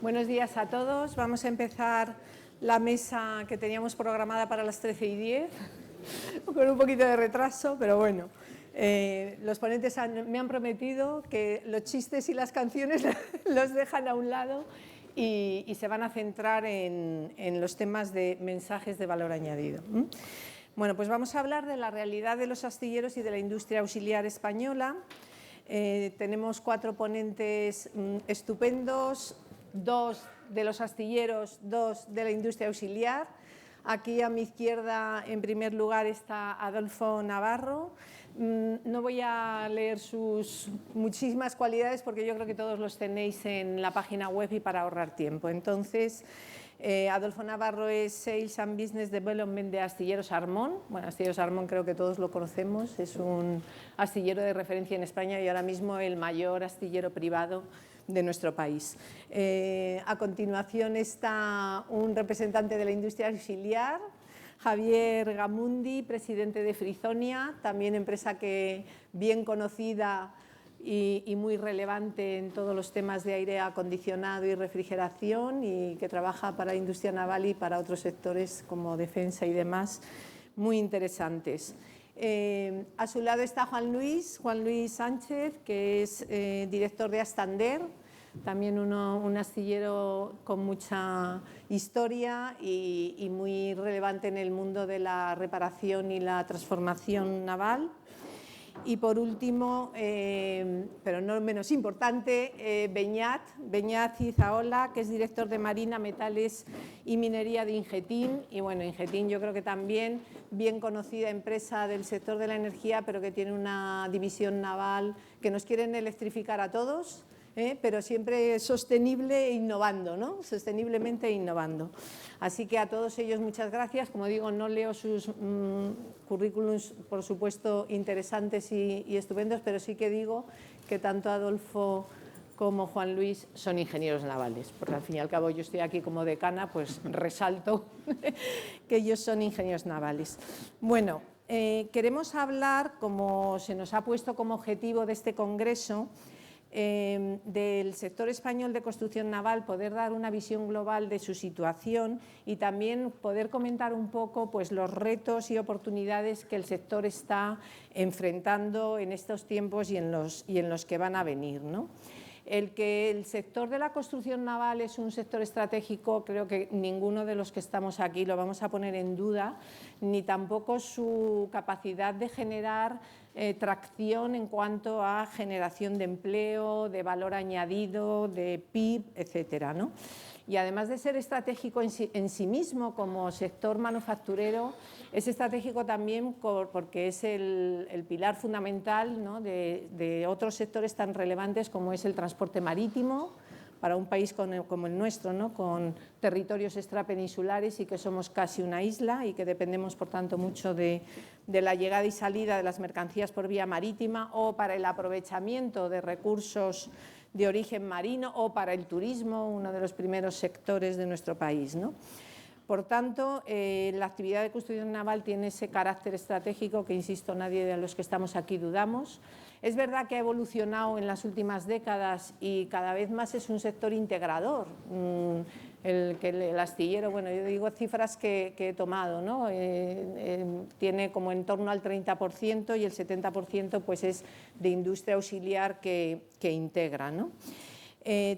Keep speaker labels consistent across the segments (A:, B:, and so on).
A: Buenos días a todos. Vamos a empezar la mesa que teníamos programada para las 13:10, con un poquito de retraso, pero bueno. Los ponentes me han prometido que los chistes y las canciones los dejan a un lado y se van a centrar en los temas de mensajes de valor añadido. Bueno, pues vamos a hablar de la realidad de los astilleros y de la industria auxiliar española. Tenemos 4 ponentes estupendos, 2 de los astilleros, 2 de la industria auxiliar. Aquí a mi izquierda, en primer lugar, está Adolfo Navarro. No voy a leer sus muchísimas cualidades porque yo creo que todos los tenéis en la página web y para ahorrar tiempo. Entonces, Adolfo Navarro es Sales and Business Development de Astilleros Armón. Bueno, Astilleros Armón creo que todos lo conocemos, es un astillero de referencia en España y ahora mismo el mayor astillero privado de nuestro país. A continuación está un representante de la industria auxiliar, Javier Gamundi, presidente de Frizonia, también empresa que bien conocida y muy relevante en todos los temas de aire acondicionado y refrigeración, y que trabaja para la industria naval y para otros sectores como defensa y demás, muy interesantes. A su lado está Juan Luis Sánchez, que es director de Astander, también un astillero con mucha historia y muy relevante en el mundo de la reparación y la transformación naval. Y por último, pero no menos importante, Beñat Izaola, que es director de Marina, Metales y Minería de Ingetin. Y bueno, Ingetin yo creo que también bien conocida empresa del sector de la energía, pero que tiene una división naval que nos quieren electrificar a todos, pero siempre sostenible e innovando, ¿no? Sosteniblemente innovando. Así que a todos ellos muchas gracias. Como digo, no leo sus currículums, por supuesto, interesantes y estupendos, pero sí que digo que tanto Adolfo como Juan Luis son ingenieros navales, porque al fin y al cabo yo estoy aquí como decana, pues resalto que ellos son ingenieros navales. Bueno, queremos hablar, como se nos ha puesto como objetivo de este congreso, del sector español de construcción naval, poder dar una visión global de su situación y también poder comentar un poco pues, los retos y oportunidades que el sector está enfrentando en estos tiempos y en los que van a venir, ¿no? El que el sector de la construcción naval es un sector estratégico, creo que ninguno de los que estamos aquí lo vamos a poner en duda, ni tampoco su capacidad de generar tracción en cuanto a generación de empleo, de valor añadido, de PIB, etcétera, ¿no? Y además de ser estratégico en sí mismo como sector manufacturero, es estratégico también porque es el pilar fundamental, ¿no?, de otros sectores tan relevantes como es el transporte marítimo, para un país como el nuestro, ¿no?, con territorios extrapeninsulares y que somos casi una isla y que dependemos, por tanto, mucho de la llegada y salida de las mercancías por vía marítima, o para el aprovechamiento de recursos de origen marino, o para el turismo, uno de los primeros sectores de nuestro país, ¿no? Por tanto, la actividad de construcción naval tiene ese carácter estratégico que, insisto, nadie de los que estamos aquí dudamos. Es verdad que ha evolucionado en las últimas décadas y cada vez más es un sector integrador. El astillero, bueno, yo digo cifras que he tomado, ¿no? Tiene como en torno al 30% y el 70% pues es de industria auxiliar que integra, ¿no?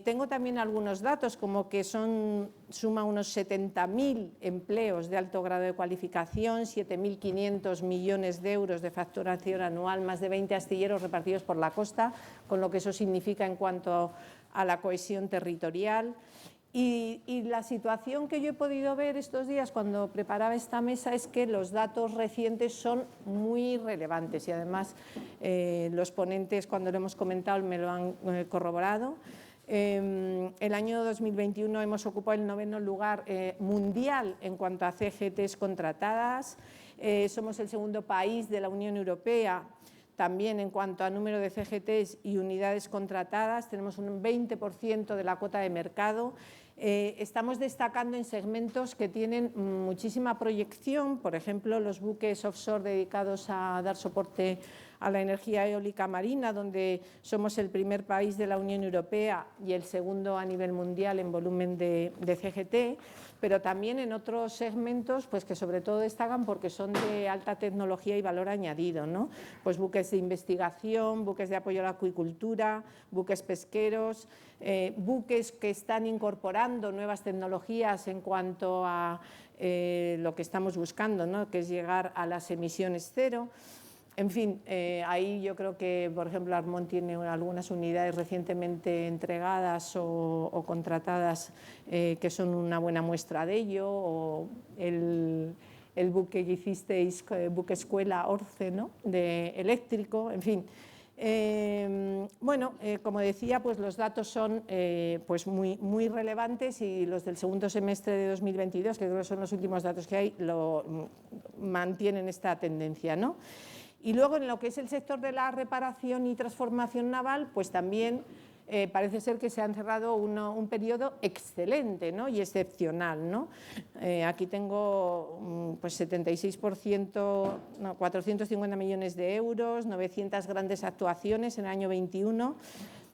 A: Tengo también algunos datos, como que suma unos 70.000 empleos de alto grado de cualificación, 7.500 millones de euros de facturación anual, más de 20 astilleros repartidos por la costa, con lo que eso significa en cuanto a la cohesión territorial. Y la situación que yo he podido ver estos días cuando preparaba esta mesa es que los datos recientes son muy relevantes y además los ponentes, cuando lo hemos comentado, me lo han corroborado. El año 2021 hemos ocupado el 9º lugar mundial en cuanto a CGTs contratadas. Somos el segundo país de la Unión Europea también en cuanto a número de CGTs y unidades contratadas. Tenemos un 20% de la cuota de mercado. Estamos destacando en segmentos que tienen muchísima proyección, por ejemplo, los buques offshore dedicados a dar soporte a la energía eólica marina, donde somos el primer país de la Unión Europea y el segundo a nivel mundial en volumen de CGT, pero también en otros segmentos pues, que sobre todo destacan porque son de alta tecnología y valor añadido, ¿no? Pues buques de investigación, buques de apoyo a la acuicultura, buques pesqueros, buques que están incorporando nuevas tecnologías en cuanto a lo que estamos buscando, ¿no? Que es llegar a las emisiones cero. En fin, ahí yo creo que, por ejemplo, Armón tiene algunas unidades recientemente entregadas o contratadas que son una buena muestra de ello, o el buque que hicisteis, buque escuela Orce, ¿no? De eléctrico, en fin. Bueno, como decía, pues los datos son pues muy relevantes y los del segundo semestre de 2022, que creo que son los últimos datos que hay, mantienen esta tendencia, ¿no? Y luego en lo que es el sector de la reparación y transformación naval, pues también parece ser que se ha encerrado un periodo excelente, ¿no? Y excepcional, ¿no? Aquí tengo pues 76%, no, 450 millones de euros, 900 grandes actuaciones en el año 21.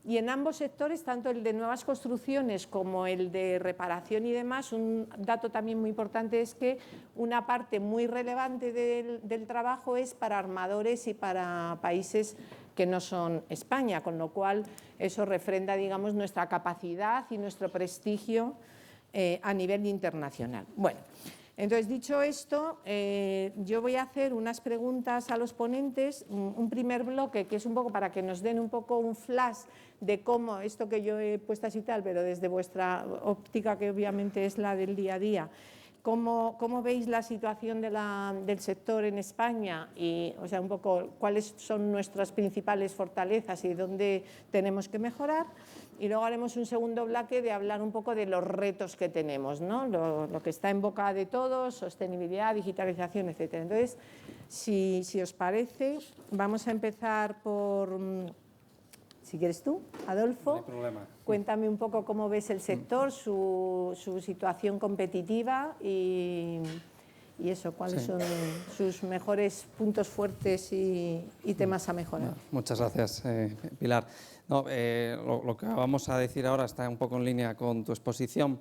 A: Y en ambos sectores, tanto el de nuevas construcciones como el de reparación y demás, un dato también muy importante es que una parte muy relevante del trabajo es para armadores y para países que no son España, con lo cual eso refrenda, digamos, nuestra capacidad y nuestro prestigio a nivel internacional. Bueno, entonces, dicho esto, yo voy a hacer unas preguntas a los ponentes, un primer bloque que es un poco para que nos den un poco un flash de cómo esto que yo he puesto así tal, pero desde vuestra óptica, que obviamente es la del día a día, cómo veis la situación del sector en España y, o sea, un poco cuáles son nuestras principales fortalezas y dónde tenemos que mejorar. Y luego haremos un segundo bloque de hablar un poco de los retos que tenemos, ¿no? Lo que está en boca de todos, sostenibilidad, digitalización, etcétera. Entonces, si os parece, vamos a empezar por, si quieres tú, Adolfo.
B: No hay problema.
A: Cuéntame un poco cómo ves el sector, su situación competitiva y eso, cuáles son sus mejores puntos fuertes y temas a mejorar.
B: Muchas gracias, Pilar. No, lo que vamos a decir ahora está un poco en línea con tu exposición.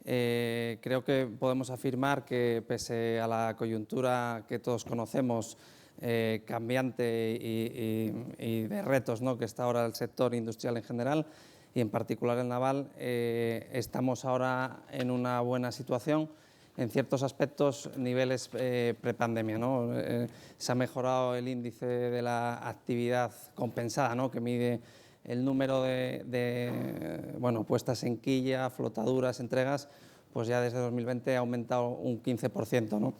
B: Creo que podemos afirmar que, pese a la coyuntura que todos conocemos, cambiante y de retos, ¿no?, que está ahora el sector industrial en general y en particular el naval, estamos ahora en una buena situación. En ciertos aspectos, niveles prepandemia, ¿no? Se ha mejorado el índice de la actividad compensada, ¿no?, que mide el número de puestas en quilla, flotaduras, entregas, pues ya desde 2020 ha aumentado un 15%, ¿no?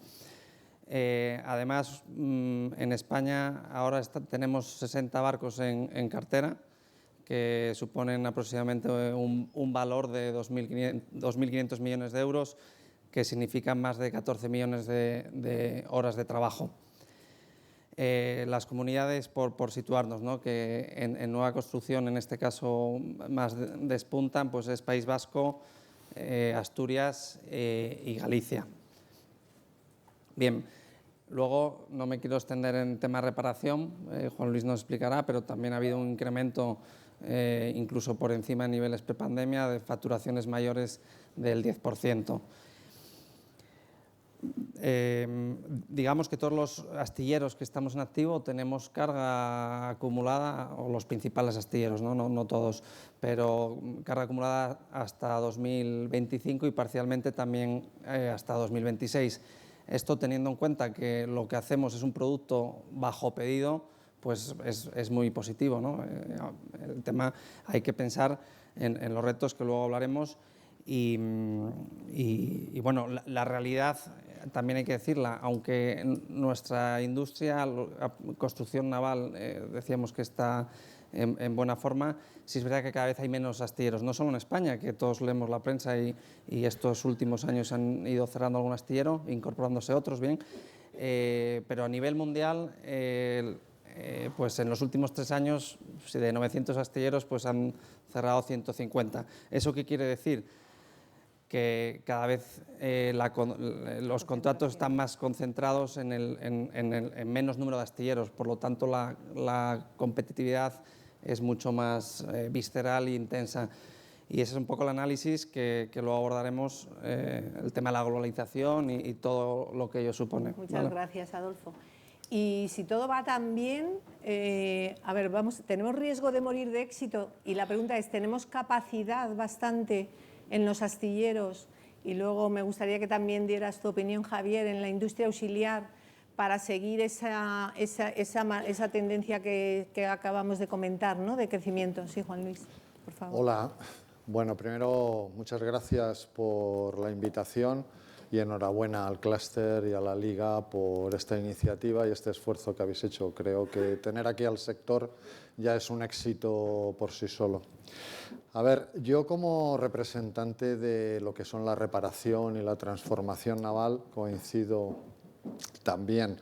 B: Además, en España ahora tenemos 60 barcos en cartera, que suponen aproximadamente un valor de 2.500 millones de euros, que significan más de 14 millones de horas de trabajo. Las comunidades, por situarnos, ¿no?, que en nueva construcción, en este caso más despuntan, pues es País Vasco, Asturias y Galicia. Bien, luego no me quiero extender en tema reparación, Juan Luis nos explicará, pero también ha habido un incremento incluso por encima de niveles prepandemia de facturaciones mayores del 10%. Digamos que todos los astilleros que estamos en activo tenemos carga acumulada, o los principales astilleros, no todos, pero carga acumulada hasta 2025 y parcialmente también hasta 2026. Esto teniendo en cuenta que lo que hacemos es un producto bajo pedido, pues es muy positivo, ¿no? El tema, hay que pensar en los retos que luego hablaremos. Y bueno, la realidad también hay que decirla, aunque nuestra industria, construcción naval, decíamos que está en buena forma, sí es verdad que cada vez hay menos astilleros, no solo en España, que todos leemos la prensa y estos últimos años han ido cerrando algún astillero, incorporándose otros, bien, pero a nivel mundial, pues en los últimos 3 años, de 900 astilleros, pues han cerrado 150. ¿Eso qué quiere decir? que cada vez los contratos están más concentrados en menos número de astilleros, por lo tanto la competitividad es mucho más visceral e intensa. Y ese es un poco el análisis que luego abordaremos, el tema de la globalización y todo lo que ello supone.
A: Muchas gracias, Adolfo. Y si todo va tan bien, a ver, ¿tenemos riesgo de morir de éxito? Y la pregunta es, ¿tenemos capacidad bastante en los astilleros? Y luego me gustaría que también dieras tu opinión, Javier, en la industria auxiliar para seguir esa tendencia que acabamos de comentar, ¿no?, de crecimiento. Sí, Juan Luis, por favor.
C: Hola. Bueno, primero, muchas gracias por la invitación y enhorabuena al clúster y a la Liga por esta iniciativa y este esfuerzo que habéis hecho. Creo que tener aquí al sector ya es un éxito por sí solo. A ver, yo como representante de lo que son la reparación y la transformación naval coincido también.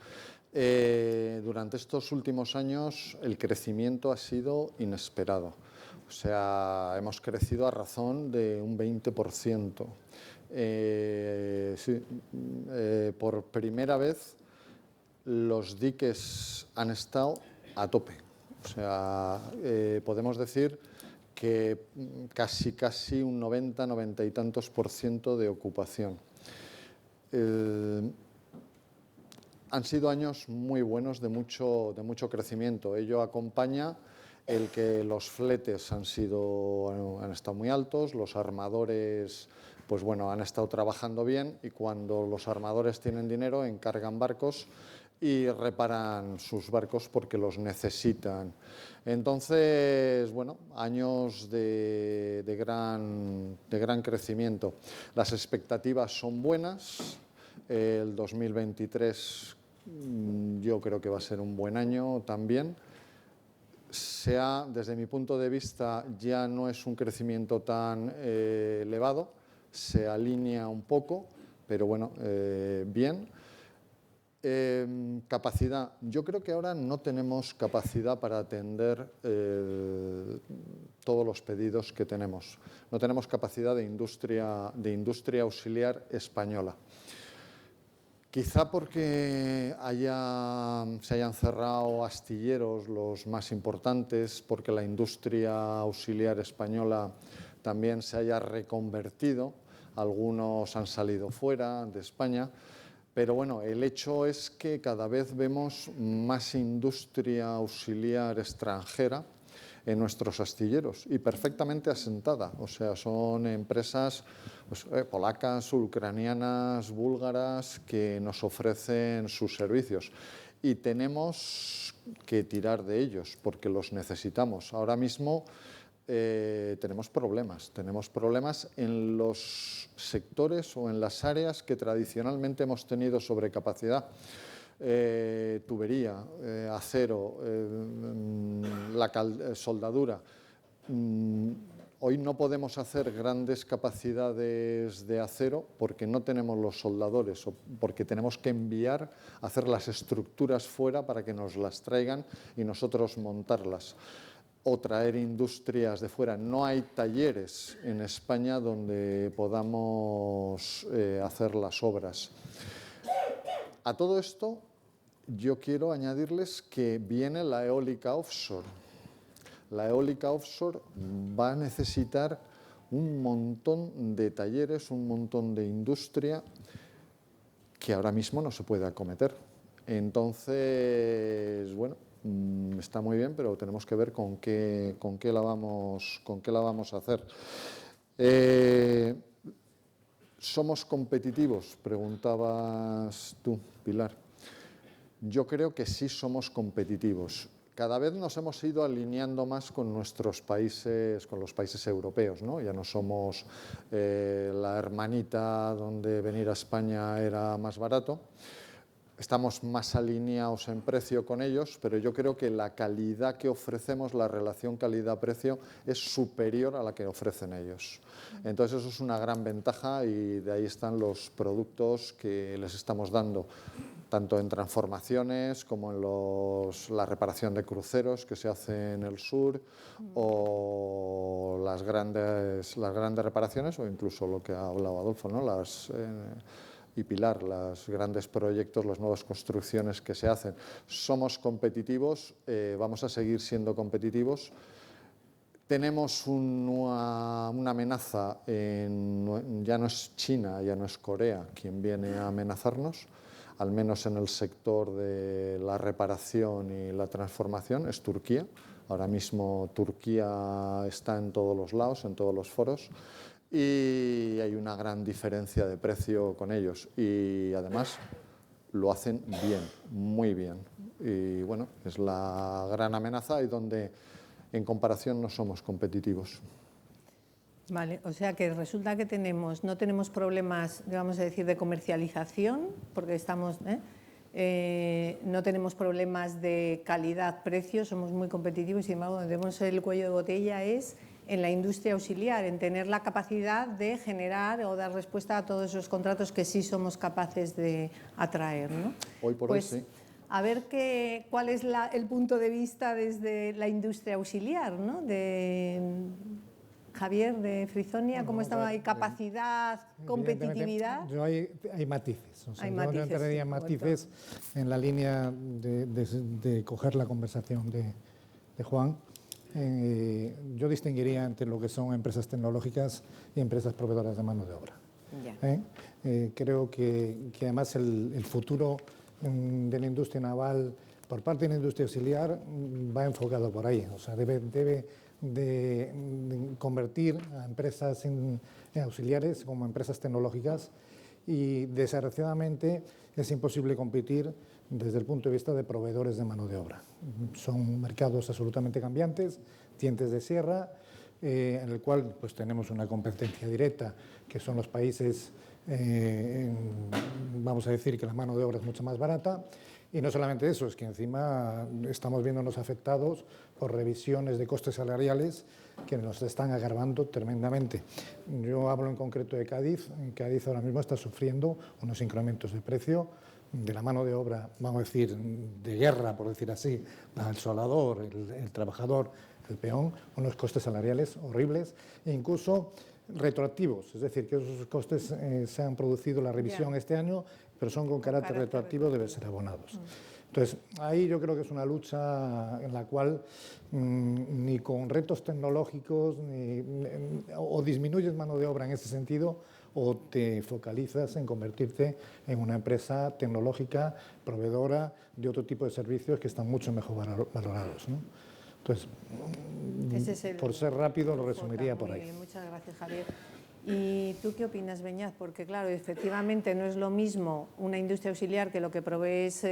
C: Durante estos últimos años el crecimiento ha sido inesperado. O sea, hemos crecido a razón de un 20%. Por primera vez los diques han estado a tope. O sea, podemos decir que casi un 90 y tantos % de ocupación. Han sido años muy buenos de mucho crecimiento. Ello acompaña el que los fletes han estado muy altos, los armadores pues bueno, han estado trabajando bien y cuando los armadores tienen dinero encargan barcos y reparan sus barcos porque los necesitan. Entonces, bueno, años de gran crecimiento. Las expectativas son buenas. El 2023 yo creo que va a ser un buen año también. Desde mi punto de vista, ya no es un crecimiento tan elevado, se alinea un poco, pero bueno, bien. Capacidad. Yo creo que ahora no tenemos capacidad para atender todos los pedidos que tenemos. No tenemos capacidad de industria auxiliar española. Quizá porque se hayan cerrado astilleros los más importantes, porque la industria auxiliar española también se haya reconvertido, algunos han salido fuera de España, pero bueno, el hecho es que cada vez vemos más industria auxiliar extranjera en nuestros astilleros y perfectamente asentada, o sea, son empresas pues, polacas, ucranianas, búlgaras que nos ofrecen sus servicios y tenemos que tirar de ellos porque los necesitamos. Ahora mismo tenemos problemas en los sectores o en las áreas que tradicionalmente hemos tenido sobrecapacidad. Tubería, acero, soldadura. Hoy no podemos hacer grandes capacidades de acero porque no tenemos los soldadores o porque tenemos que enviar a hacer las estructuras fuera para que nos las traigan y nosotros montarlas o traer industrias de fuera. No hay talleres en España donde podamos hacer las obras. A todo esto yo quiero añadirles que viene la eólica offshore. La eólica offshore va a necesitar un montón de talleres, un montón de industria que ahora mismo no se puede acometer. Entonces, bueno, está muy bien, pero tenemos que ver con qué la vamos a hacer. ¿Somos competitivos? Preguntabas tú, Pilar. Yo creo que sí somos competitivos. Cada vez nos hemos ido alineando más con nuestros países, con los países europeos, ¿no? Ya no somos la hermanita donde venir a España era más barato. Estamos más alineados en precio con ellos, pero yo creo que la calidad que ofrecemos, la relación calidad-precio, es superior a la que ofrecen ellos. Entonces eso es una gran ventaja y de ahí están los productos que les estamos dando. tanto en transformaciones como en la reparación de cruceros que se hace en el sur, o las grandes reparaciones, o incluso lo que ha hablado Adolfo, ¿no? Y Pilar, los grandes proyectos, las nuevas construcciones que se hacen. Somos competitivos, vamos a seguir siendo competitivos. Tenemos una amenaza, ya no es China, ya no es Corea quien viene a amenazarnos, al menos en el sector de la reparación y la transformación, es Turquía. Ahora mismo Turquía está en todos los lados, en todos los foros, y hay una gran diferencia de precio con ellos. Y además lo hacen bien, muy bien. Y bueno, es la gran amenaza y donde en comparación no somos competitivos.
A: Vale, o sea que resulta que no tenemos problemas, vamos a decir, de comercialización, porque estamos, no tenemos problemas de calidad-precio, somos muy competitivos, y sin embargo, donde tenemos el cuello de botella es en la industria auxiliar, en tener la capacidad de generar o dar respuesta a todos esos contratos que sí somos capaces de atraer, ¿no?
C: Hoy por hoy sí.
A: A ver cuál es el punto de vista desde la industria auxiliar, ¿no? De Javier, de Frizonia, ¿cómo está? ¿Hay capacidad, competitividad?
D: Hay matices. O sea,
A: hay
D: yo
A: matices,
D: entraría matices en la línea de coger la conversación de Juan. Yo distinguiría entre lo que son empresas tecnológicas y empresas proveedoras de mano de obra. Creo que además el futuro de la industria naval por parte de la industria auxiliar va enfocado por ahí. O sea, debe de convertir a empresas auxiliares como empresas tecnológicas, y desgraciadamente es imposible competir desde el punto de vista de proveedores de mano de obra. Son mercados absolutamente cambiantes, dientes de sierra, en el cual pues, tenemos una competencia directa, que son los países, vamos a decir que la mano de obra es mucho más barata. Y no solamente eso, es que encima estamos viéndonos afectados por revisiones de costes salariales que nos están agravando tremendamente. Yo hablo en concreto de Cádiz. En Cádiz ahora mismo está sufriendo unos incrementos de precio de la mano de obra, vamos a decir, de guerra, por decir así, al soldador, el trabajador, el peón, unos costes salariales horribles e incluso retroactivos, es decir, que esos costes se han producido la revisión este año, pero son con carácter retroactivo, deben ser abonados. Entonces, ahí yo creo que es una lucha en la cual ni con retos tecnológicos o disminuyes mano de obra en ese sentido, o te focalizas en convertirte en una empresa tecnológica proveedora de otro tipo de servicios que están mucho mejor valorados, ¿no? Entonces, por ser rápido, lo resumiría por ahí.
A: Muchas gracias, Javier. ¿Y tú qué opinas, Beñat? Porque, claro, efectivamente no es lo mismo una industria auxiliar que lo que provee es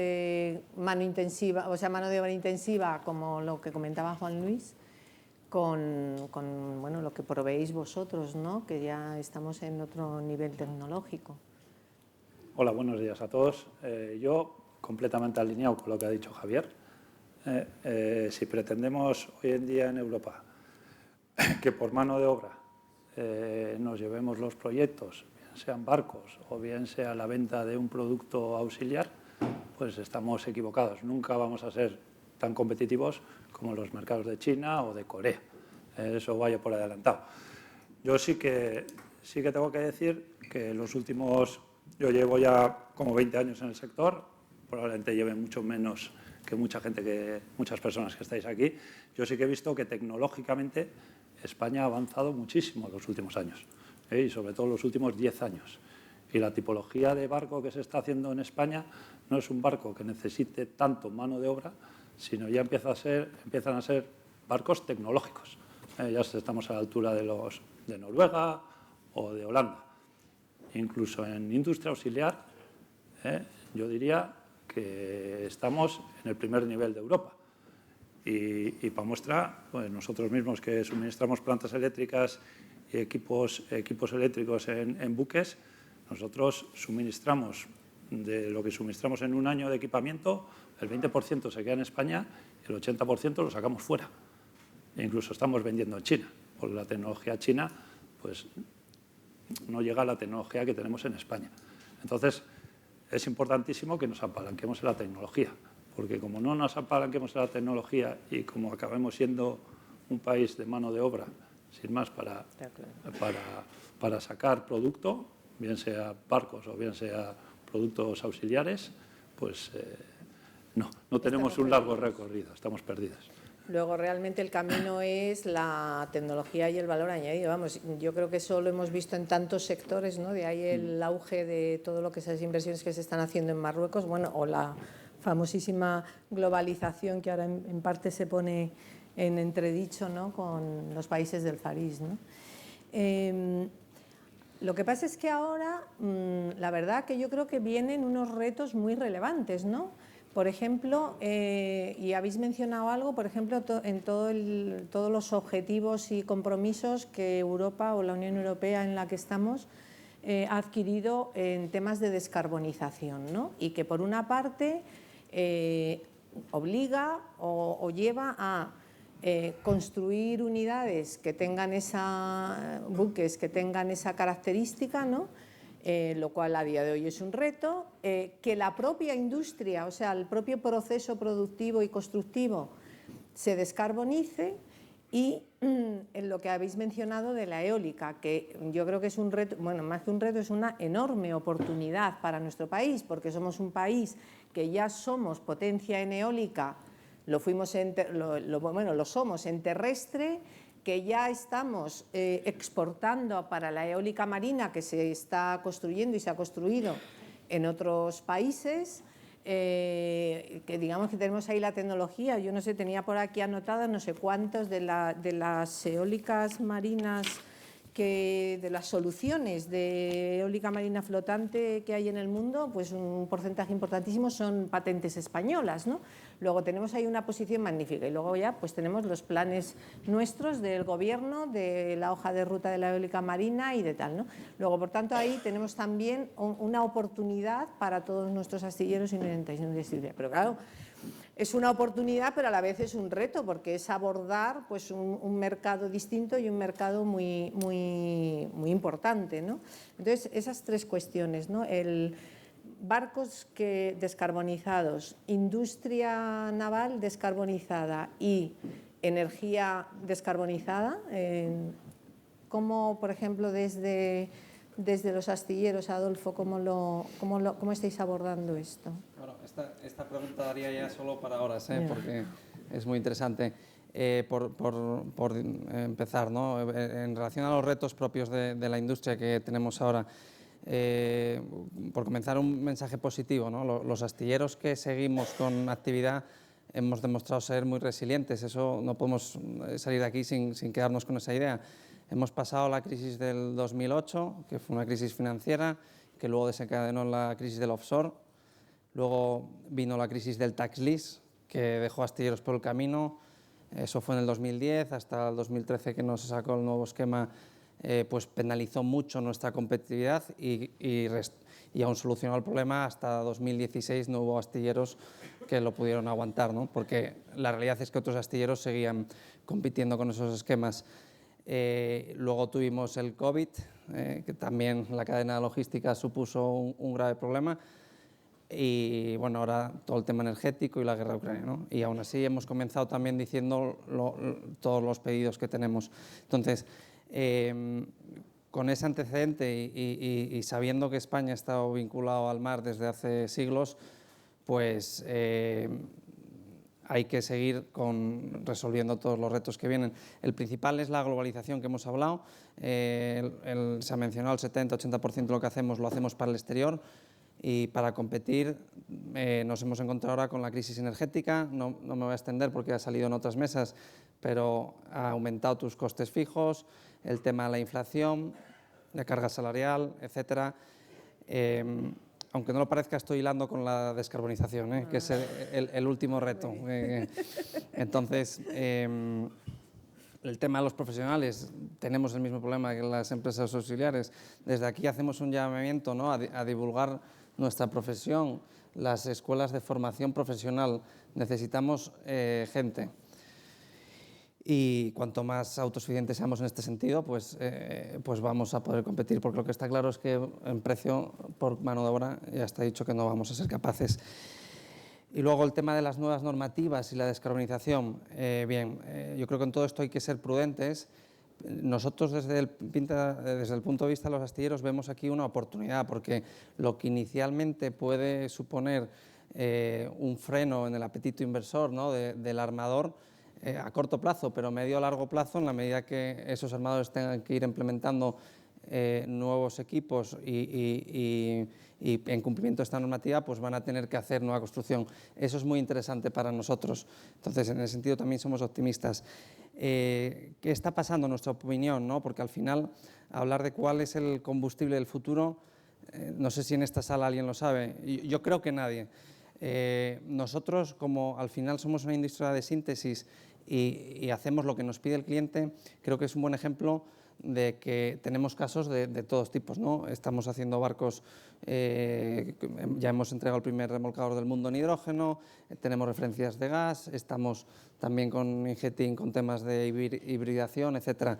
A: mano intensiva, o sea, mano de obra intensiva, como lo que comentaba Juan Luis, con bueno, lo que proveéis vosotros, ¿no? Que ya estamos en otro nivel tecnológico.
E: Hola, buenos días a todos. Yo, completamente alineado con lo que ha dicho Javier, si pretendemos hoy en día en Europa que por mano de obra nos llevemos los proyectos, bien sean barcos o bien sea la venta de un producto auxiliar, pues estamos equivocados. Nunca vamos a ser tan competitivos como los mercados de China o de Corea. Eso vaya por adelantado. Yo sí que tengo que decir que los últimos... Yo llevo ya como 20 años en el sector, probablemente lleve mucho menos que muchas personas que estáis aquí. Yo sí que he visto que tecnológicamente España ha avanzado muchísimo en los últimos años, y sobre todo en los últimos 10 años. Y la tipología de barco que se está haciendo en España no es un barco que necesite tanto mano de obra, sino ya empiezan a ser barcos tecnológicos. Ya estamos a la altura de Noruega o de Holanda. Incluso en industria auxiliar, yo diría que estamos en el primer nivel de Europa. Y para muestra, pues nosotros mismos que suministramos plantas eléctricas y equipos eléctricos en buques, nosotros suministramos, de lo que suministramos en un año de equipamiento, el 20% se queda en España y el 80% lo sacamos fuera. E incluso estamos vendiendo en China, porque la tecnología china pues, no llega a la tecnología que tenemos en España. Entonces, es importantísimo que nos apalanquemos en la tecnología, porque como no nos apalanquemos en la tecnología y como acabemos siendo un país de mano de obra, sin más, para sacar producto, bien sea barcos o bien sea productos auxiliares, pues no tenemos un largo recorrido, estamos perdidos.
A: Luego realmente el camino es la tecnología y el valor añadido. Vamos, yo creo que eso lo hemos visto en tantos sectores, ¿no? De ahí el auge de todo lo que esas inversiones que se están haciendo en Marruecos, bueno, o la famosísima globalización que ahora en parte se pone en entredicho, ¿no? Con los países del Farís, ¿no? Lo que pasa es que ahora, la verdad que yo creo que vienen unos retos muy relevantes, ¿no? Por ejemplo, y habéis mencionado algo, por ejemplo, en todos los objetivos y compromisos que Europa o la Unión Europea en la que estamos ha adquirido en temas de descarbonización, ¿no? Y que por una parte obliga o lleva a construir unidades que tengan buques que tengan esa característica, ¿no? Lo cual a día de hoy es un reto, que la propia industria, o sea, el propio proceso productivo y constructivo se descarbonice, y en lo que habéis mencionado de la eólica, que yo creo que es un reto, bueno, más que un reto, es una enorme oportunidad para nuestro país, porque somos un país que ya somos potencia en eólica, lo somos en terrestre, que ya estamos exportando para la eólica marina que se está construyendo y se ha construido en otros países, que digamos que tenemos ahí la tecnología. Yo no sé, tenía por aquí anotadas no sé cuántos de las eólicas marinas, de las soluciones de eólica marina flotante que hay en el mundo, pues un porcentaje importantísimo son patentes españolas, ¿no? Luego tenemos ahí una posición magnífica, y luego ya pues tenemos los planes nuestros del gobierno, de la hoja de ruta de la eólica marina y de tal, ¿no? Luego, por tanto, ahí tenemos también una oportunidad para todos nuestros astilleros y industriales. Pero claro, es una oportunidad, pero a la vez es un reto, porque es abordar pues un mercado distinto y un mercado muy, muy, muy importante, ¿no? Entonces, esas tres cuestiones, ¿no? Barcos descarbonizados, industria naval descarbonizada y energía descarbonizada. ¿Cómo, por ejemplo, desde los astilleros, Adolfo, cómo estáis abordando esto?
B: Bueno, esta pregunta daría ya solo para horas, porque es muy interesante. Por empezar, ¿no? En relación a los retos propios de la industria que tenemos ahora, por comenzar, un mensaje positivo, ¿no? Los astilleros que seguimos con actividad hemos demostrado ser muy resilientes. Eso no podemos salir de aquí sin quedarnos con esa idea. Hemos pasado la crisis del 2008, que fue una crisis financiera, que luego desencadenó la crisis del offshore. Luego vino la crisis del tax lease, que dejó astilleros por el camino. Eso fue en el 2010, hasta el 2013 que no se sacó el nuevo esquema, pues penalizó mucho nuestra competitividad y aún solucionó el problema. Hasta 2016 no hubo astilleros que lo pudieron aguantar, ¿no? Porque la realidad es que otros astilleros seguían compitiendo con esos esquemas. Luego tuvimos el COVID, que también la cadena logística supuso un grave problema. Y bueno, ahora todo el tema energético y la guerra de Ucrania, ¿no? Y aún así hemos comenzado también diciendo todos los pedidos que tenemos. Entonces, con ese antecedente y sabiendo que España ha estado vinculado al mar desde hace siglos, pues hay que seguir resolviendo todos los retos que vienen. El principal es la globalización que hemos hablado. Se ha mencionado el 70-80% de lo que hacemos lo hacemos para el exterior. Y para competir nos hemos encontrado ahora con la crisis energética. No me voy a extender porque ha salido en otras mesas, pero ha aumentado tus costes fijos, el tema de la inflación, la carga salarial, etcétera. Aunque no lo parezca, estoy hilando con la descarbonización, que es el último reto. Entonces, el tema de los profesionales, tenemos el mismo problema que las empresas auxiliares. Desde aquí hacemos un llamamiento, ¿no? a divulgar nuestra profesión, las escuelas de formación profesional. Necesitamos gente. y cuanto más autosuficientes seamos en este sentido, pues vamos a poder competir, porque lo que está claro es que en precio por mano de obra ya está dicho que no vamos a ser capaces. Y luego el tema de las nuevas normativas y la descarbonización. Yo creo que en todo esto hay que ser prudentes. Nosotros desde el punto de vista de los astilleros vemos aquí una oportunidad, porque lo que inicialmente puede suponer un freno en el apetito inversor, ¿no?, del armador a corto plazo, pero medio a largo plazo, en la medida que esos armadores tengan que ir implementando nuevos equipos y en cumplimiento de esta normativa, pues van a tener que hacer nueva construcción. Eso es muy interesante para nosotros. Entonces, en ese sentido también somos optimistas. ¿Qué está pasando en nuestra opinión, ¿no? Porque al final, hablar de cuál es el combustible del futuro, no sé si en esta sala alguien lo sabe, yo creo que nadie. Nosotros, como al final somos una industria de síntesis y hacemos lo que nos pide el cliente, creo que es un buen ejemplo de que tenemos casos de todos tipos, ¿no? Estamos haciendo barcos, ya hemos entregado el primer remolcador del mundo en hidrógeno, tenemos referencias de gas, estamos también con Ingeteam con temas de hibridación, etcétera,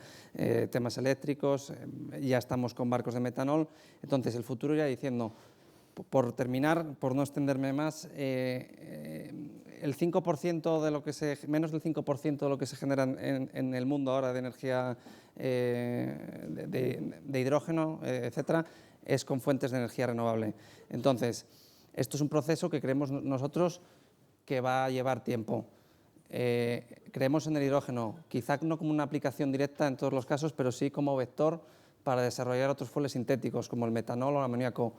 B: temas eléctricos, ya estamos con barcos de metanol. Entonces, el futuro irá diciendo, por terminar, por no extenderme más, el 5% de lo que menos del 5% de lo que se genera en el mundo ahora de energía de hidrógeno, etcétera, es con fuentes de energía renovable. Entonces, esto es un proceso que creemos nosotros que va a llevar tiempo. Creemos en el hidrógeno, quizá no como una aplicación directa en todos los casos, pero sí como vector para desarrollar otros fueles sintéticos como el metanol o el amoníaco.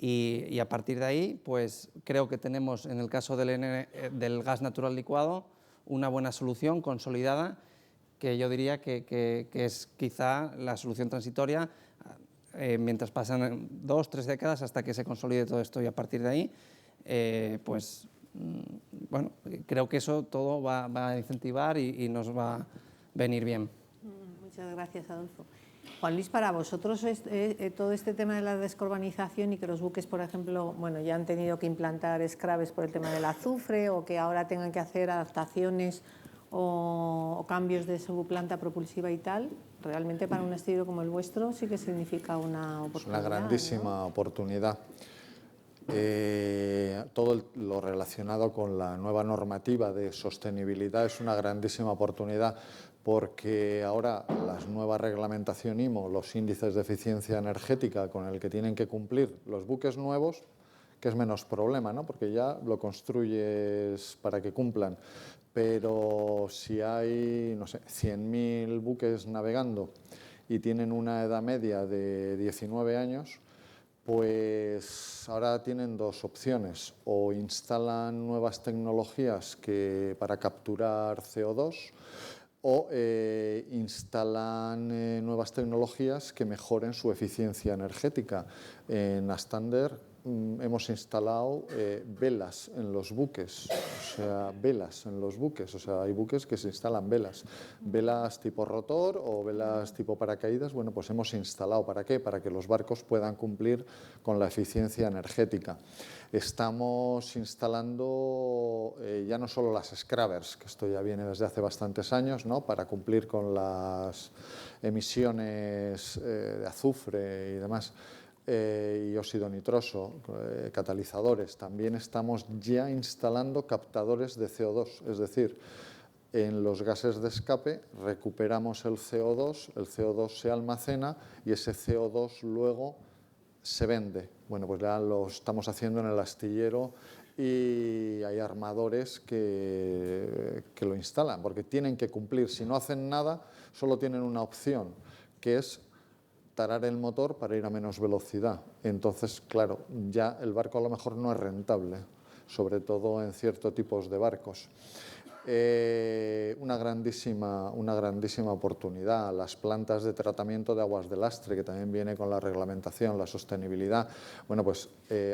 B: Y a partir de ahí, pues creo que tenemos, en el caso del gas natural licuado, una buena solución consolidada, que yo diría que es quizá la solución transitoria mientras pasan 2 o 3 décadas hasta que se consolide todo esto. Y a partir de ahí, bueno, creo que eso todo va a incentivar y nos va a venir bien.
A: Muchas gracias, Adolfo. Juan Luis, para vosotros todo este tema de la descarbonización y que los buques, por ejemplo, bueno, ya han tenido que implantar scrubbers por el tema del azufre o que ahora tengan que hacer adaptaciones o cambios de su planta propulsiva y tal, realmente para un astillero como el vuestro sí que significa una oportunidad.
C: Es una grandísima oportunidad. Todo lo relacionado con la nueva normativa de sostenibilidad es una grandísima oportunidad, porque ahora la nueva reglamentación IMO, los índices de eficiencia energética con el que tienen que cumplir los buques nuevos, que es menos problema, ¿no?, porque ya lo construyes para que cumplan. Pero si hay, no sé, 100.000 buques navegando y tienen una edad media de 19 años, pues ahora tienen 2 opciones: o instalan nuevas tecnologías para capturar CO2, o instalan nuevas tecnologías que mejoren su eficiencia energética. En Astander hemos instalado velas en los buques, o sea, hay buques que se instalan velas tipo rotor o velas tipo paracaídas. Bueno, pues hemos instalado, ¿para qué? Para que los barcos puedan cumplir con la eficiencia energética. Estamos instalando ya no solo las scrubbers, que esto ya viene desde hace bastantes años, ¿no?, para cumplir con las emisiones de azufre y demás, y óxido nitroso, catalizadores. También estamos ya instalando captadores de CO2, es decir, en los gases de escape recuperamos el CO2 se almacena y ese CO2 luego se vende. Bueno, pues ya lo estamos haciendo en el astillero y hay armadores que lo instalan, porque tienen que cumplir. Si no hacen nada, solo tienen una opción, que es tarar el motor para ir a menos velocidad. Entonces, claro, ya el barco a lo mejor no es rentable, sobre todo en ciertos tipos de barcos. Una grandísima oportunidad. Las plantas de tratamiento de aguas de lastre, que también viene con la reglamentación, la sostenibilidad. Bueno, pues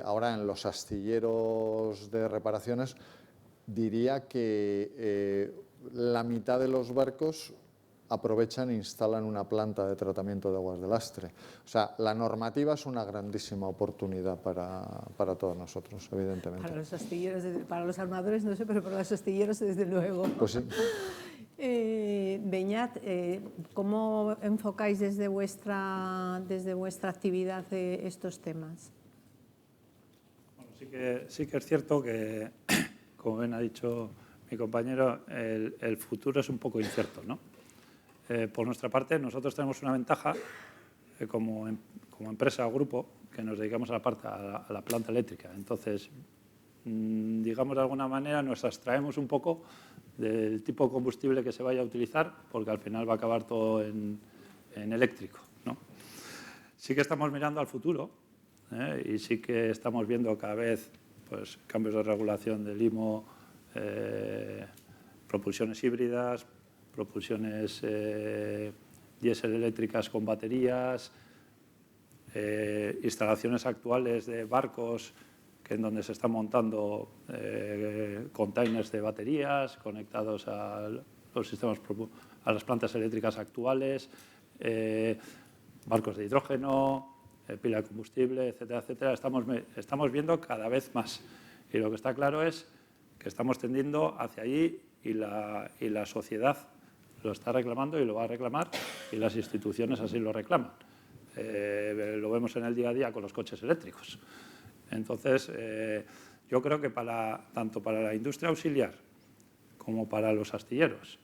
C: ahora en los astilleros de reparaciones diría que la mitad de los barcos aprovechan e instalan una planta de tratamiento de aguas de lastre. O sea, la normativa es una grandísima oportunidad para todos nosotros, evidentemente.
A: Para los astilleros, para los armadores no sé, pero para los astilleros desde luego.
C: Pues sí.
A: Beñat, ¿cómo enfocáis desde vuestra actividad estos temas?
E: Bueno, sí que es cierto que, como bien ha dicho mi compañero, el futuro es un poco incierto, ¿no? Por nuestra parte, nosotros tenemos una ventaja como empresa o grupo que nos dedicamos a la planta eléctrica. Entonces, digamos de alguna manera, nos abstraemos un poco del tipo de combustible que se vaya a utilizar, porque al final va a acabar todo en eléctrico, ¿no? Sí que estamos mirando al futuro, y sí que estamos viendo cada vez pues, cambios de regulación del IMO, propulsiones híbridas, propulsiones diésel eléctricas con baterías, instalaciones actuales de barcos en donde se están montando containers de baterías conectados a los sistemas, a las plantas eléctricas actuales, barcos de hidrógeno, pila de combustible, etcétera, etcétera. Estamos viendo cada vez más. Y lo que está claro es que estamos tendiendo hacia allí y la sociedad lo está reclamando y lo va a reclamar y las instituciones así lo reclaman. Lo vemos en el día a día con los coches eléctricos. Entonces, yo creo que tanto para la industria auxiliar como para los astilleros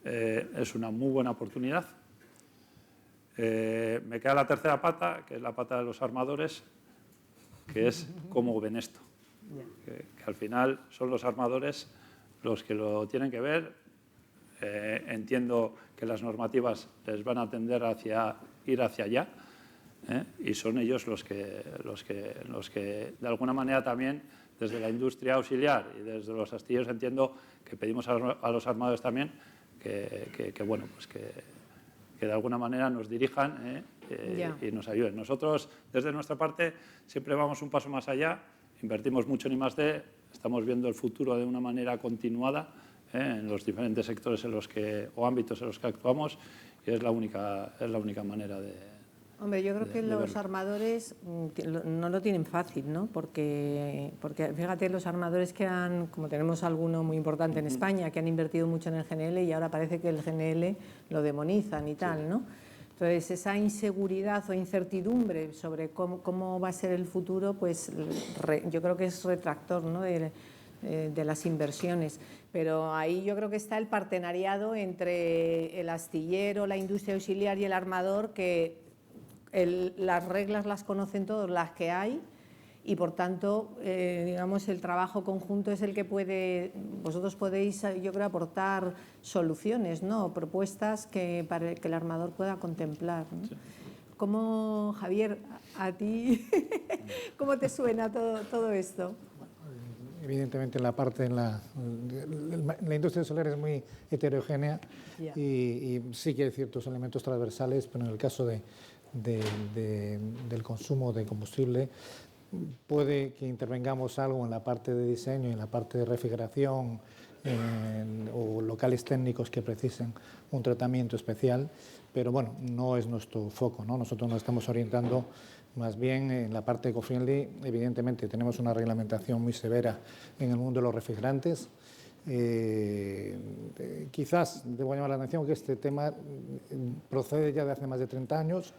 E: es una muy buena oportunidad. Me queda la tercera pata, que es la pata de los armadores, que es cómo ven esto. Que al final son los armadores los que lo tienen que ver. Entiendo que las normativas les van a tender a ir hacia allá. Y son ellos los que de alguna manera también desde la industria auxiliar y desde los astilleros entiendo que pedimos a los armadores también que bueno pues que de alguna manera nos dirijan y nos ayuden. Nosotros desde nuestra parte siempre vamos un paso más allá, invertimos mucho en I+D, estamos viendo el futuro de una manera continuada en los diferentes sectores o ámbitos en los que actuamos y es la única manera de...
A: Hombre, yo creo que los armadores no lo tienen fácil, ¿no? Porque fíjate, los armadores como tenemos alguno muy importante en España, que han invertido mucho en el GNL y ahora parece que el GNL lo demonizan y tal, ¿no? Entonces, esa inseguridad o incertidumbre sobre cómo va a ser el futuro, pues yo creo que es retractor, ¿no? de las inversiones. Pero ahí yo creo que está el partenariado entre el astillero, la industria auxiliar y el armador, que las reglas las conocen todos, las que hay, y por tanto, digamos, el trabajo conjunto es el que vosotros podéis, yo creo, aportar soluciones, ¿no? Propuestas para que el armador pueda contemplar, ¿no? Sí. ¿Cómo, Javier, a ti, cómo te suena todo esto?
D: Evidentemente la industria solar es muy heterogénea y sí que hay ciertos elementos transversales, pero en el caso del consumo de combustible puede que intervengamos algo en la parte de diseño y en la parte de refrigeración o locales técnicos que precisen un tratamiento especial, pero bueno, no es nuestro foco, ¿no? Nosotros nos estamos orientando más bien en la parte eco-friendly. Evidentemente tenemos una reglamentación muy severa en el mundo de los refrigerantes. Quizás debo llamar la atención que este tema procede ya de hace más de 30 años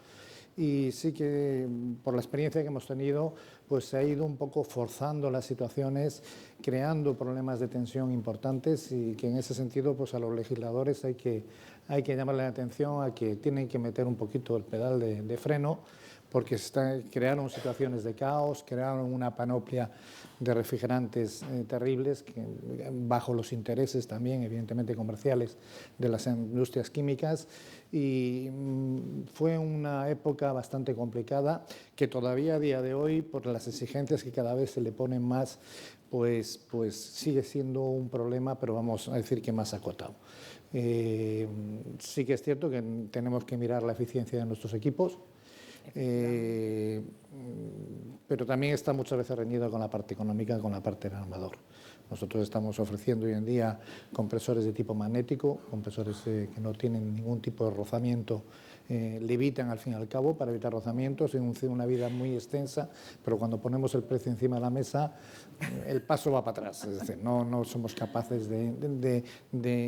D: y sí que por la experiencia que hemos tenido pues se ha ido un poco forzando las situaciones, creando problemas de tensión importantes y que en ese sentido pues a los legisladores hay que llamarle la atención a que tienen que meter un poquito el pedal de freno, porque crearon situaciones de caos, crearon una panoplia de refrigerantes terribles bajo los intereses también, evidentemente, comerciales de las industrias químicas y fue una época bastante complicada que todavía a día de hoy, por las exigencias que cada vez se le ponen más, pues sigue siendo un problema, pero vamos a decir que más acotado. Sí que es cierto que tenemos que mirar la eficiencia de nuestros equipos, pero también está muchas veces reñido con la parte económica, con la parte del armador. Nosotros estamos ofreciendo hoy en día compresores de tipo magnético, compresores que no tienen ningún tipo de rozamiento levitan al fin y al cabo para evitar rozamientos, en una vida muy extensa, pero cuando ponemos el precio encima de la mesa, el paso va para atrás. Es decir, no somos capaces de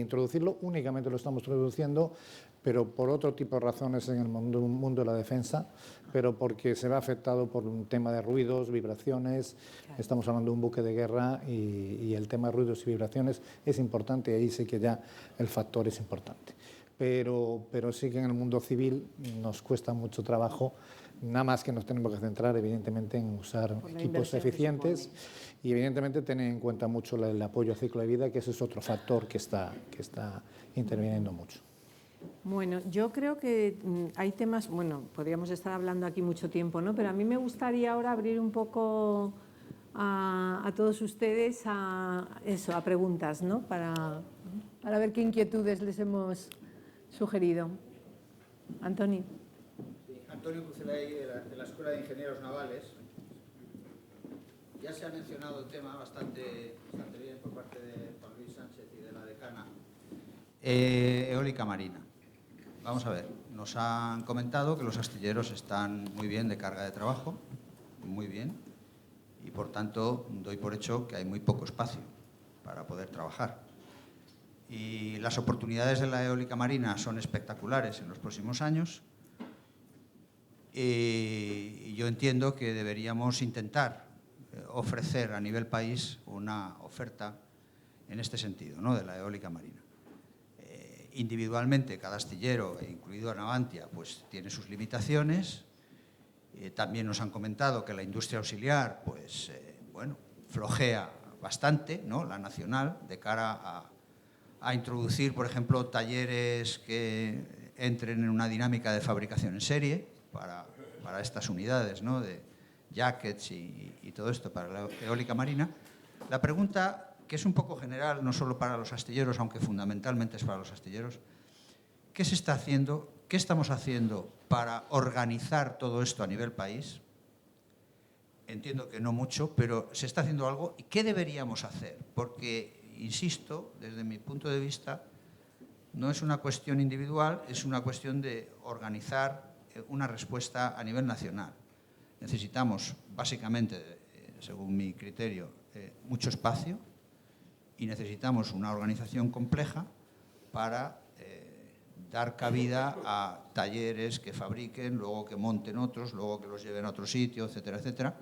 D: introducirlo, únicamente lo estamos introduciendo, pero por otro tipo de razones en el mundo de la defensa, pero porque se ve afectado por un tema de ruidos, vibraciones. Estamos hablando de un buque de guerra y el tema de ruidos y vibraciones es importante, y ahí sí que ya el factor es importante. Pero sí que en el mundo civil nos cuesta mucho trabajo, nada más que nos tenemos que centrar evidentemente en usar equipos eficientes y evidentemente tener en cuenta mucho el apoyo al ciclo de vida, que ese es otro factor que está interviniendo mucho.
A: Bueno, yo creo que hay temas, bueno, podríamos estar hablando aquí mucho tiempo, ¿no? Pero a mí me gustaría ahora abrir un poco a todos ustedes a preguntas, ¿no? Para ver qué inquietudes les hemos sugerido. Antoni.
F: Sí, Antonio Cucelay, de la Escuela de Ingenieros Navales. Ya se ha mencionado el tema bastante bien por parte de Juan Luis Sánchez y de la decana. Eólica marina. Vamos a ver, nos han comentado que los astilleros están muy bien de carga de trabajo, muy bien, y por tanto doy por hecho que hay muy poco espacio para poder trabajar. Y las oportunidades de la eólica marina son espectaculares en los próximos años, y yo entiendo que deberíamos intentar ofrecer a nivel país una oferta en este sentido, ¿no?, de la eólica marina. Individualmente, cada astillero, incluido Navantia, pues tiene sus limitaciones. También nos han comentado que la industria auxiliar, pues, bueno, flojea bastante, ¿no?, la nacional, de cara a introducir, por ejemplo, talleres que entren en una dinámica de fabricación en serie para estas unidades, ¿no?, de jackets y todo esto para la eólica marina. La pregunta, que es un poco general, no solo para los astilleros, aunque fundamentalmente es para los astilleros, ¿qué se está haciendo, qué estamos haciendo para organizar todo esto a nivel país? Entiendo que no mucho, pero ¿se está haciendo algo? ¿Y qué deberíamos hacer? Porque, insisto, desde mi punto de vista, no es una cuestión individual, es una cuestión de organizar una respuesta a nivel nacional. Necesitamos, básicamente, según mi criterio, mucho espacio, y necesitamos una organización compleja para dar cabida a talleres que fabriquen, luego que monten otros, luego que los lleven a otro sitio, etcétera, etcétera,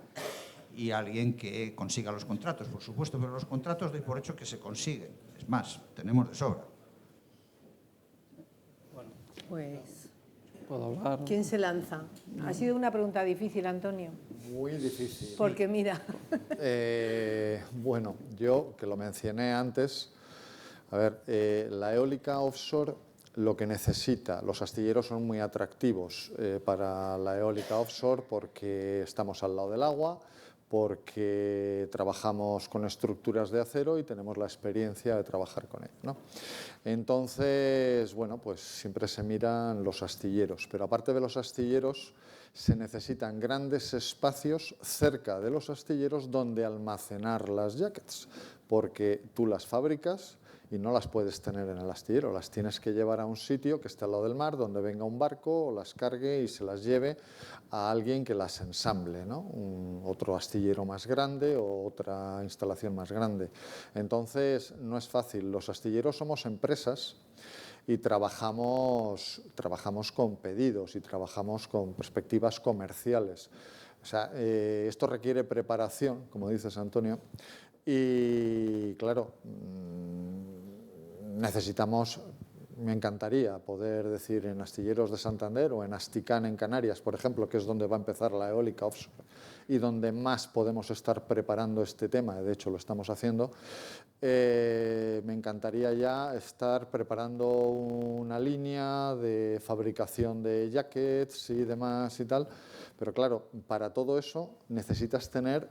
F: y alguien que consiga los contratos, por supuesto, pero los contratos doy por hecho que se consiguen. Es más, tenemos de sobra.
A: Pues,
B: ¿Puedo hablar?
A: ¿quién se lanza? Ha sido una pregunta difícil, Antonio.
C: Muy difícil.
A: Porque mira...
C: Bueno, yo, que lo mencioné antes, a ver, la eólica offshore lo que necesita, los astilleros son muy atractivos para la eólica offshore porque estamos al lado del agua, porque trabajamos con estructuras de acero y tenemos la experiencia de trabajar con ello, ¿no? Entonces, bueno, pues siempre se miran los astilleros, pero aparte de los astilleros, se necesitan grandes espacios cerca de los astilleros donde almacenar las jackets, porque tú las fabricas y no las puedes tener en el astillero, las tienes que llevar a un sitio que esté al lado del mar, donde venga un barco, o las cargue y se las lleve a alguien que las ensamble, ¿no? Otro astillero más grande o otra instalación más grande. Entonces, no es fácil. Los astilleros somos empresas y trabajamos con pedidos y trabajamos con perspectivas comerciales. O sea, esto requiere preparación, como dices, Antonio, y claro, necesitamos, me encantaría poder decir en Astilleros de Santander o en Asticán en Canarias, por ejemplo, que es donde va a empezar la eólica offshore y donde más podemos estar preparando este tema, de hecho lo estamos haciendo, me encantaría ya estar preparando una línea de fabricación de jackets y demás y tal, pero claro, para todo eso necesitas tener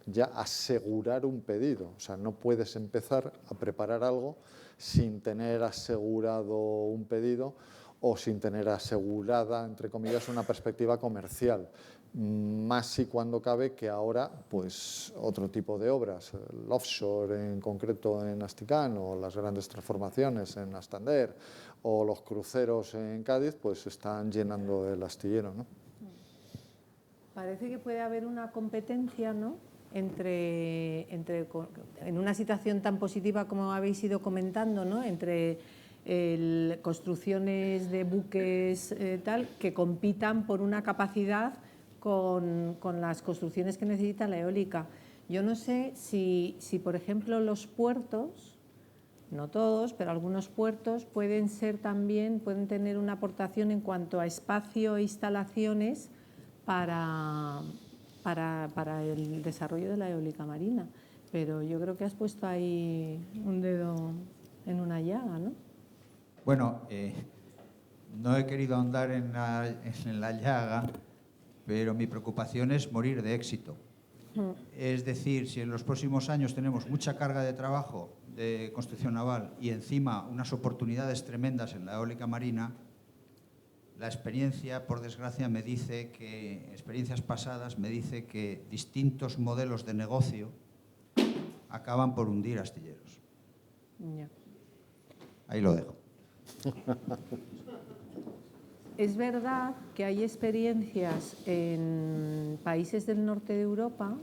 C: ya asegurar un pedido, o sea, no puedes empezar a preparar algo sin tener asegurado un pedido o sin tener asegurada, entre comillas, una perspectiva comercial. Más si cuando cabe que ahora, pues otro tipo de obras, el offshore en concreto en Asticán, o las grandes transformaciones en Astander, o los cruceros en Cádiz, pues están llenando el astillero, ¿no?
A: Parece que puede haber una competencia, ¿no?, en una situación tan positiva como habéis ido comentando, ¿no?, entre construcciones de buques tal, que compitan por una capacidad con las construcciones que necesita la eólica. Yo no sé si por ejemplo, los puertos, no todos, pero algunos puertos pueden tener una aportación en cuanto a espacio e instalaciones para el desarrollo de la eólica marina. Pero yo creo que has puesto ahí un dedo en una llaga, ¿no?
F: Bueno, no he querido ahondar en la llaga, pero mi preocupación es morir de éxito. Es decir, si en los próximos años tenemos mucha carga de trabajo de construcción naval y encima unas oportunidades tremendas en la eólica marina, la experiencia, por desgracia, experiencias pasadas me dice que distintos modelos de negocio acaban por hundir astilleros.
A: Ya.
F: Ahí lo dejo.
A: Es verdad que hay experiencias en países del norte de Europa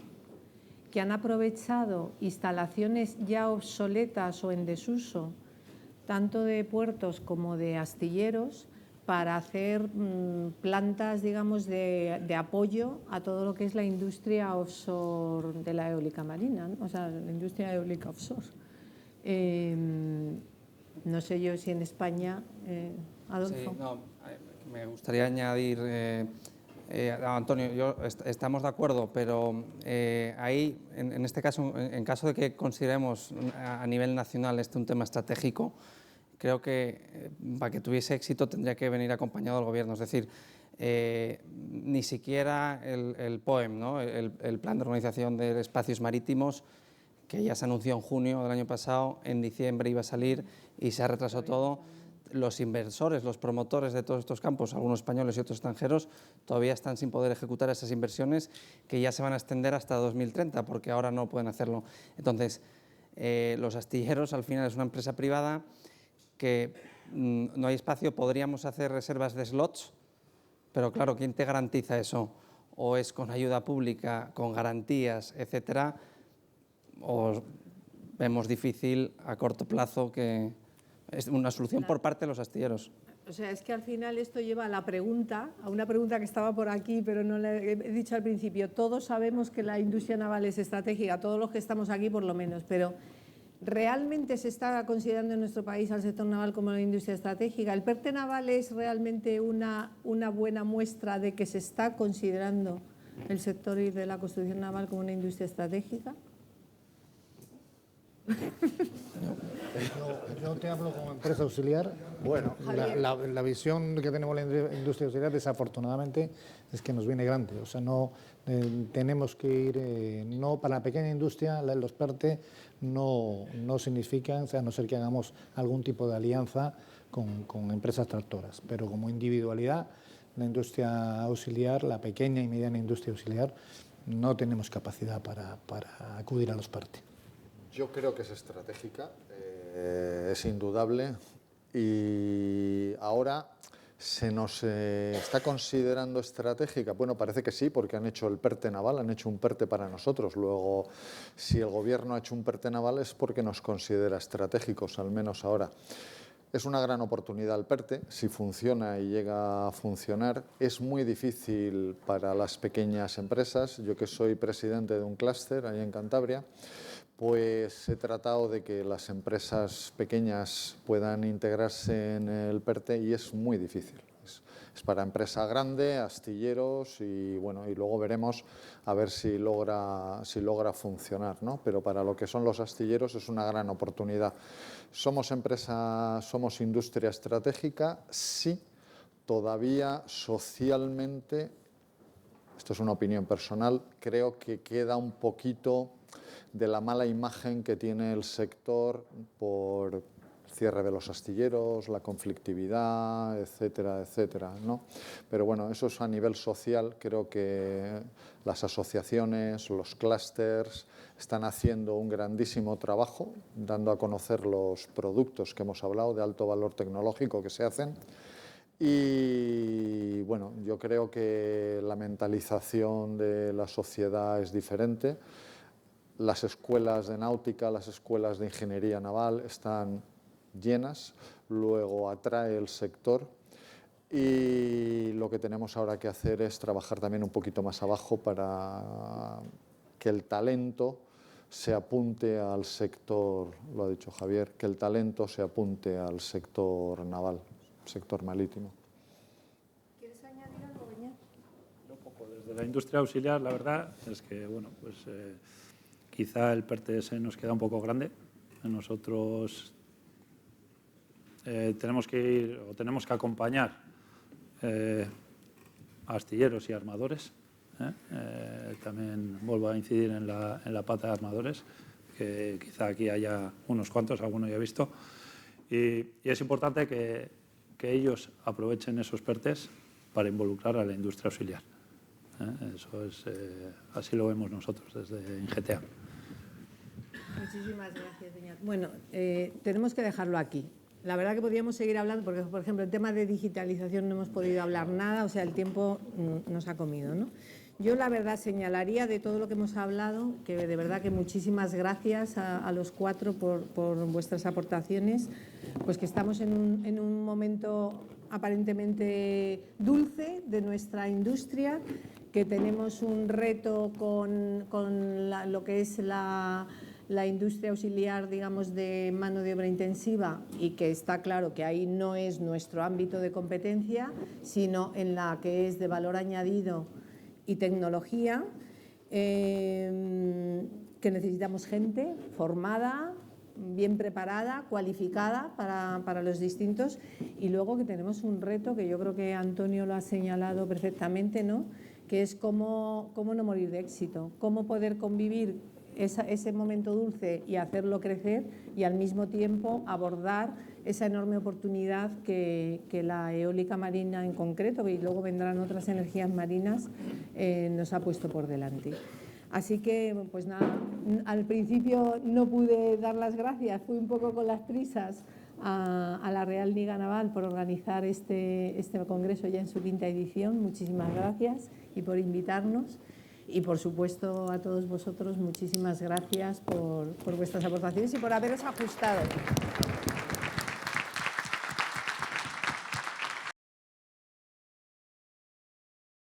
A: que han aprovechado instalaciones ya obsoletas o en desuso, tanto de puertos como de astilleros, para hacer plantas, digamos, de apoyo a todo lo que es la industria offshore de la eólica marina, ¿no? O sea, la industria eólica offshore. No sé yo si en España, Adolfo.
B: Sí, no, me gustaría añadir, Antonio, estamos de acuerdo, pero ahí, en este caso, en caso de que consideremos a nivel nacional un tema estratégico, creo que para que tuviese éxito tendría que venir acompañado del gobierno. Es decir, ni siquiera el POEM, ¿no?, el Plan de Organización de Espacios Marítimos, que ya se anunció en junio del año pasado, en diciembre iba a salir y se ha retrasado todo. Los inversores, los promotores de todos estos campos, algunos españoles y otros extranjeros, todavía están sin poder ejecutar esas inversiones que ya se van a extender hasta 2030, porque ahora no pueden hacerlo. Entonces, los astilleros al final es una empresa privada que no hay espacio, podríamos hacer reservas de slots, pero claro, ¿quién te garantiza eso? O es con ayuda pública, con garantías, etcétera, o vemos difícil a corto plazo que es una solución por parte de los astilleros.
A: O sea, es que al final esto lleva a una pregunta que estaba por aquí, pero no la he dicho al principio. Todos sabemos que la industria naval es estratégica, todos los que estamos aquí por lo menos, pero ¿realmente se está considerando en nuestro país al sector naval como una industria estratégica? ¿El PERTE naval es realmente una buena muestra de que se está considerando el sector de la construcción naval como una industria estratégica?
D: Yo te hablo como empresa auxiliar. Bueno, la visión que tenemos de la industria auxiliar, desafortunadamente, es que nos viene grande. O sea, no tenemos que ir, no, para la pequeña industria, los PERTE no significan, o sea, a no ser que hagamos algún tipo de alianza con empresas tractoras, pero como individualidad, la industria auxiliar, la pequeña y mediana industria auxiliar, no tenemos capacidad para acudir a los PERTE.
C: Yo creo que es estratégica, es indudable, y ahora se nos está considerando estratégica. Bueno, parece que sí, porque han hecho el PERTE naval, han hecho un PERTE para nosotros. Luego, si el gobierno ha hecho un PERTE naval es porque nos considera estratégicos, al menos ahora. Es una gran oportunidad el PERTE, si funciona y llega a funcionar. Es muy difícil para las pequeñas empresas. Yo, que soy presidente de un clúster ahí en Cantabria, pues he tratado de que las empresas pequeñas puedan integrarse en el PERTE y es muy difícil. Es para empresa grande, astilleros, y bueno, y luego veremos a ver si logra funcionar, ¿no? Pero para lo que son los astilleros es una gran oportunidad. ¿Somos industria estratégica? Sí, todavía socialmente, esto es una opinión personal, creo que queda un poquito de la mala imagen que tiene el sector por cierre de los astilleros, la conflictividad, etcétera, etcétera, ¿no? Pero bueno, eso es a nivel social. Creo que las asociaciones, los clústeres están haciendo un grandísimo trabajo, dando a conocer los productos que hemos hablado de alto valor tecnológico que se hacen. Y bueno, yo creo que la mentalización de la sociedad es diferente. Las escuelas de náutica, las escuelas de ingeniería naval están llenas, luego atrae el sector y lo que tenemos ahora que hacer es trabajar también un poquito más abajo para que el talento se apunte al sector, lo ha dicho Javier, que el talento se apunte al sector naval, sector marítimo.
A: ¿Quieres añadir algo, Beñat?
E: Un poco desde la industria auxiliar, la verdad es que, bueno, pues quizá el PERTES nos queda un poco grande. Nosotros tenemos que ir o tenemos que acompañar a astilleros y armadores. También vuelvo a incidir en la pata de armadores, que quizá aquí haya unos cuantos, alguno ya he visto. Y es importante que ellos aprovechen esos PERTES para involucrar a la industria auxiliar. Eso es, así lo vemos nosotros desde INGETEA.
A: Muchísimas gracias, Beñat. Bueno, tenemos que dejarlo aquí. La verdad que podríamos seguir hablando, porque, por ejemplo, el tema de digitalización no hemos podido hablar nada, o sea, el tiempo nos ha comido, ¿no? Yo, la verdad, señalaría de todo lo que hemos hablado, que de verdad que muchísimas gracias a los cuatro por vuestras aportaciones, pues que estamos en un momento aparentemente dulce de nuestra industria, que tenemos un reto con lo que es la industria auxiliar, digamos, de mano de obra intensiva, y que está claro que ahí no es nuestro ámbito de competencia, sino en la que es de valor añadido y tecnología, que necesitamos gente formada, bien preparada, cualificada para los distintos, y luego que tenemos un reto que yo creo que Antonio lo ha señalado perfectamente, ¿no? Que es cómo no morir de éxito, cómo poder convivir ese momento dulce y hacerlo crecer, y al mismo tiempo abordar esa enorme oportunidad que la eólica marina en concreto, y luego vendrán otras energías marinas, nos ha puesto por delante. Así que, pues nada, al principio no pude dar las gracias, fui un poco con las prisas a la Real Liga Naval por organizar este congreso ya en su 5ª edición. Muchísimas gracias y por invitarnos. Y, por supuesto, a todos vosotros, muchísimas gracias por vuestras aportaciones y por haberos ajustado.